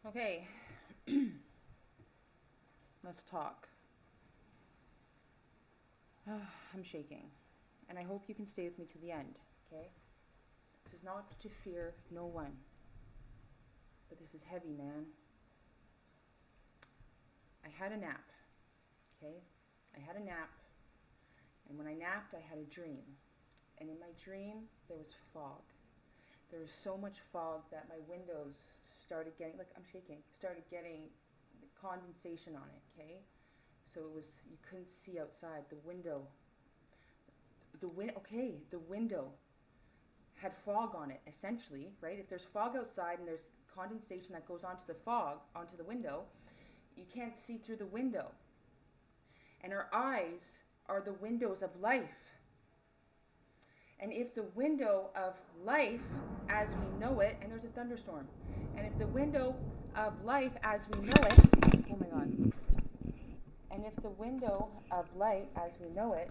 Okay, let's talk. I'm shaking, and I hope you can stay with me to the end, okay? This is not to fear no one, but this is heavy, man. I had a nap, okay? I had a nap, and when I napped, I had a dream. And in my dream, there was fog. There was so much fog that my windows started getting, like I'm shaking, started getting condensation on it, okay? So it was, you couldn't see outside. The window had fog on it, essentially, right? If there's fog outside and there's condensation that goes onto the fog, onto the window, you can't see through the window. And our eyes are the windows of life. And if the window of life as we know it, and there's a thunderstorm, and if the window of life as we know it, oh my God, and if the window of light as we know it,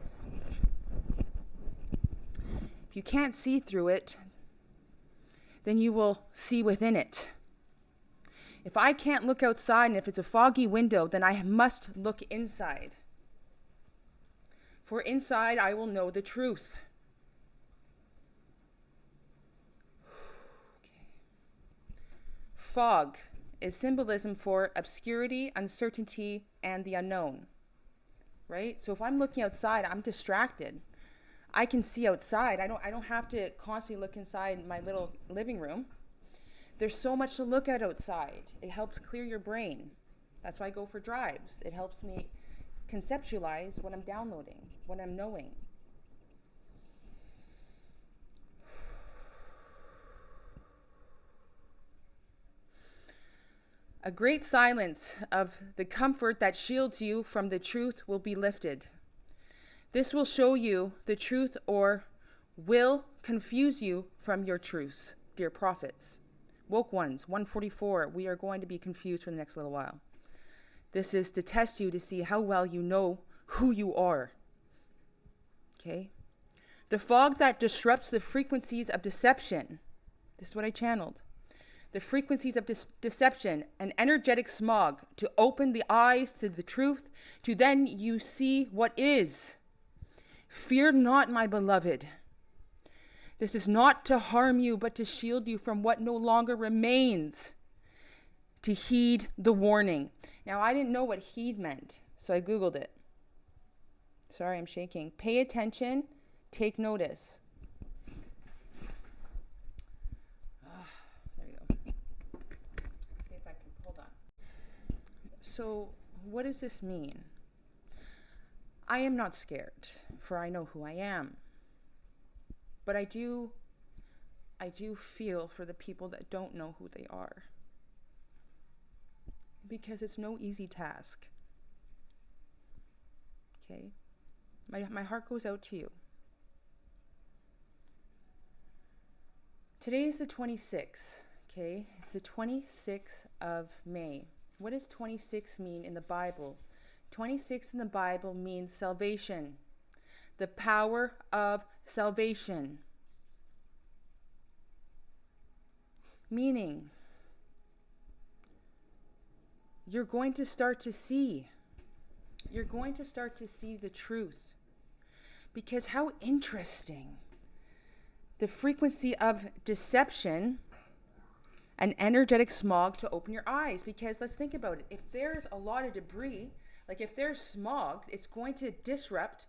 if you can't see through it, then you will see within it. If I can't look outside and if it's a foggy window, then I must look inside. For inside I will know the truth. Fog is symbolism for obscurity, uncertainty, and the unknown, right? So if I'm looking outside, I'm distracted. I can see outside. I don't have to constantly look inside my little living room. There's so much to look at outside. It helps clear your brain. That's why I go for drives. It helps me conceptualize what I'm downloading, what I'm knowing. A great silence of the comfort that shields you from the truth will be lifted. This will show you the truth or will confuse you from your truths, dear prophets. Woke ones, 144, we are going to be confused for the next little while. This is to test you to see how well you know who you are. Okay? The fog that disrupts the frequencies of deception. This is what I channeled. The frequencies of deception, an energetic smog to open the eyes to the truth, to then you see what is. Fear not, my beloved. This is not to harm you, but to shield you from what no longer remains. To heed the warning. Now, I didn't know what heed meant, so I Googled it. Sorry, I'm shaking. Pay attention, take notice. So, what does this mean? I am not scared, for I know who I am. But I do feel for the people that don't know who they are. Because it's no easy task. Okay? My heart goes out to you. Today is the 26th, okay? It's the 26th of May. What does 26 mean in the Bible? 26 in the Bible means salvation. The power of salvation. Meaning, you're going to start to see. You're going to start to see the truth. Because how interesting. The frequency of deception, an energetic smog to open your eyes. Because let's think about it. If there's a lot of debris, like if there's smog, it's going to disrupt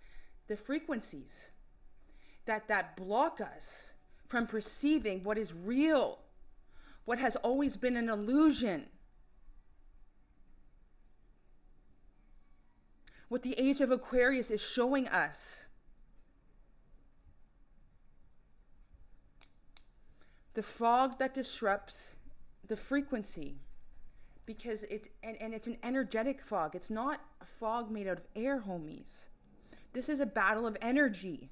the frequencies that block us from perceiving what is real, what has always been an illusion. What the age of Aquarius is showing us. The fog that disrupts the frequency, because it's an energetic fog. It's not a fog made out of air, homies. This is a battle of energy.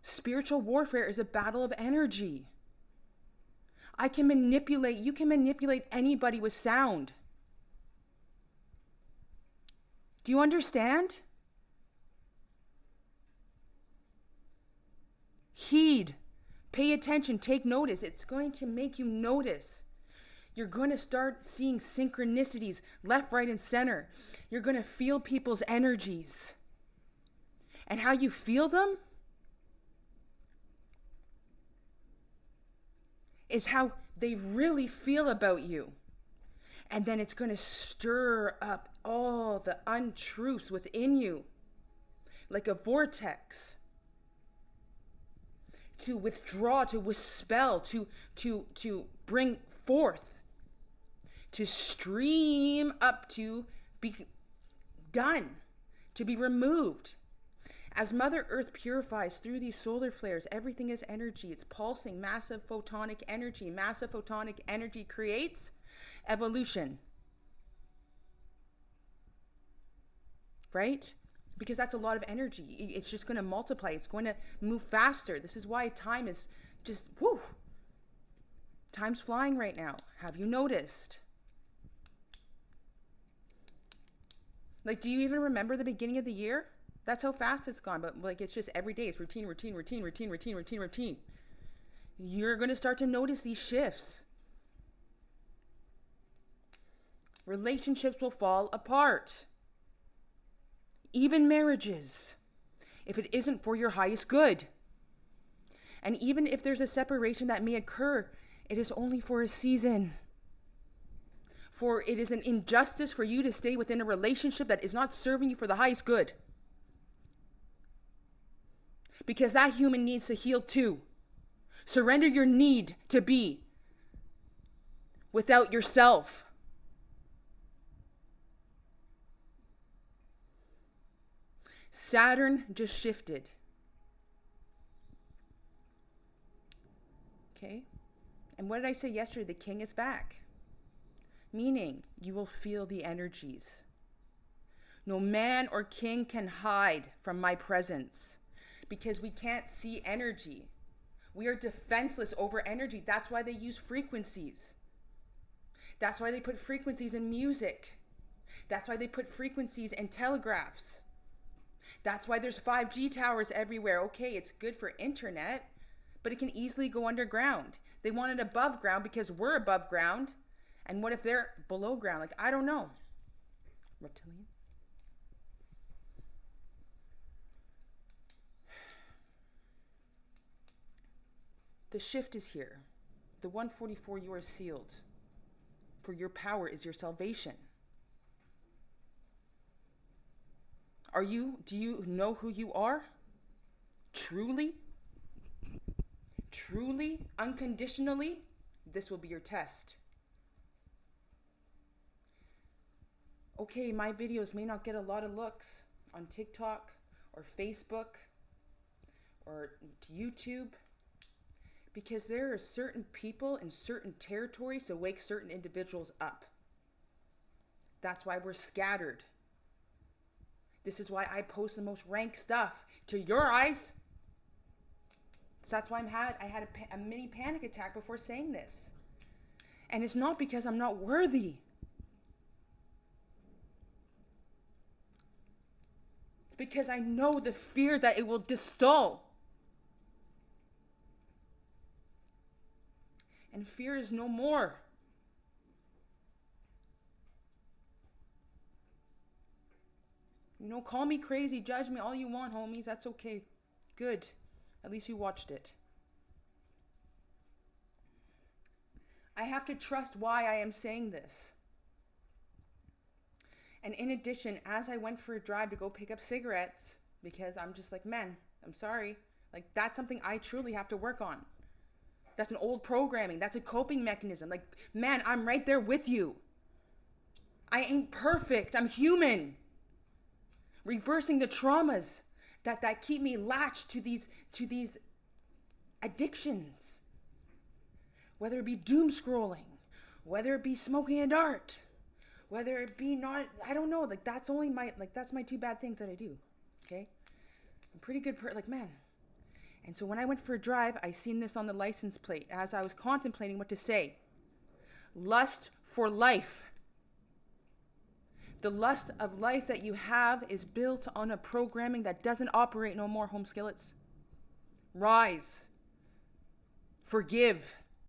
Spiritual warfare is a battle of energy. You can manipulate anybody with sound. Do you understand? Heed. Pay attention, take notice. It's going to make you notice. You're going to start seeing synchronicities left, right, and center. You're going to feel people's energies. And how you feel them is how they really feel about you. And then it's going to stir up all the untruths within you like a vortex to withdraw, to dispel, to bring forth, to stream up, to be done, to be removed. As Mother Earth purifies through these solar flares, everything is energy. It's pulsing, massive photonic energy. Massive photonic energy creates evolution. Right? Because that's a lot of energy. It's just going to multiply. It's going to move faster. This is why time is just, whoo. Time's flying right now. Have you noticed? Like, do you even remember the beginning of the year? That's how fast it's gone. But like, it's just every day. It's routine, routine, routine, routine, routine, routine, routine. You're going to start to notice these shifts. Relationships will fall apart. Even marriages, if it isn't for your highest good. And even if there's a separation that may occur, it is only for a season. For it is an injustice for you to stay within a relationship that is not serving you for the highest good. Because that human needs to heal too. Surrender your need to be without yourself. Saturn just shifted. Okay? And what did I say yesterday? The king is back. Meaning, you will feel the energies. No man or king can hide from my presence because we can't see energy. We are defenseless over energy. That's why they use frequencies. That's why they put frequencies in music. That's why they put frequencies in telegraphs. That's why there's 5G towers everywhere. Okay, it's good for internet, but it can easily go underground. They want it above ground because we're above ground. And what if they're below ground? Like, I don't know. Reptilian? The shift is here. The 144, you are sealed. For your power is your salvation. Do you know who you are? Truly? Truly? Unconditionally? This will be your test. Okay, my videos may not get a lot of looks on TikTok or Facebook or YouTube because there are certain people in certain territories that wake certain individuals up. That's why we're scattered. This is why I post the most rank stuff to your eyes. That's why I had a mini panic attack before saying this. And it's not because I'm not worthy. It's because I know the fear that it will distill. And fear is no more. You know, call me crazy, judge me all you want, homies. That's okay. Good. At least you watched it. I have to trust why I am saying this. And in addition, as I went for a drive to go pick up cigarettes, because I'm just like, man, I'm sorry. Like, that's something I truly have to work on. That's an old programming. That's a coping mechanism. Like, man, I'm right there with you. I ain't perfect. I'm human. Reversing the traumas that keep me latched to these addictions. Whether it be doom scrolling, whether it be smoking a dart, whether it be not, I don't know, like that's my two bad things that I do. Okay? I'm pretty good like, man. And so when I went for a drive, I seen this on the license plate as I was contemplating what to say. Lust for life. The lust of life that you have is built on a programming that doesn't operate no more, home skillets. Rise. Forgive.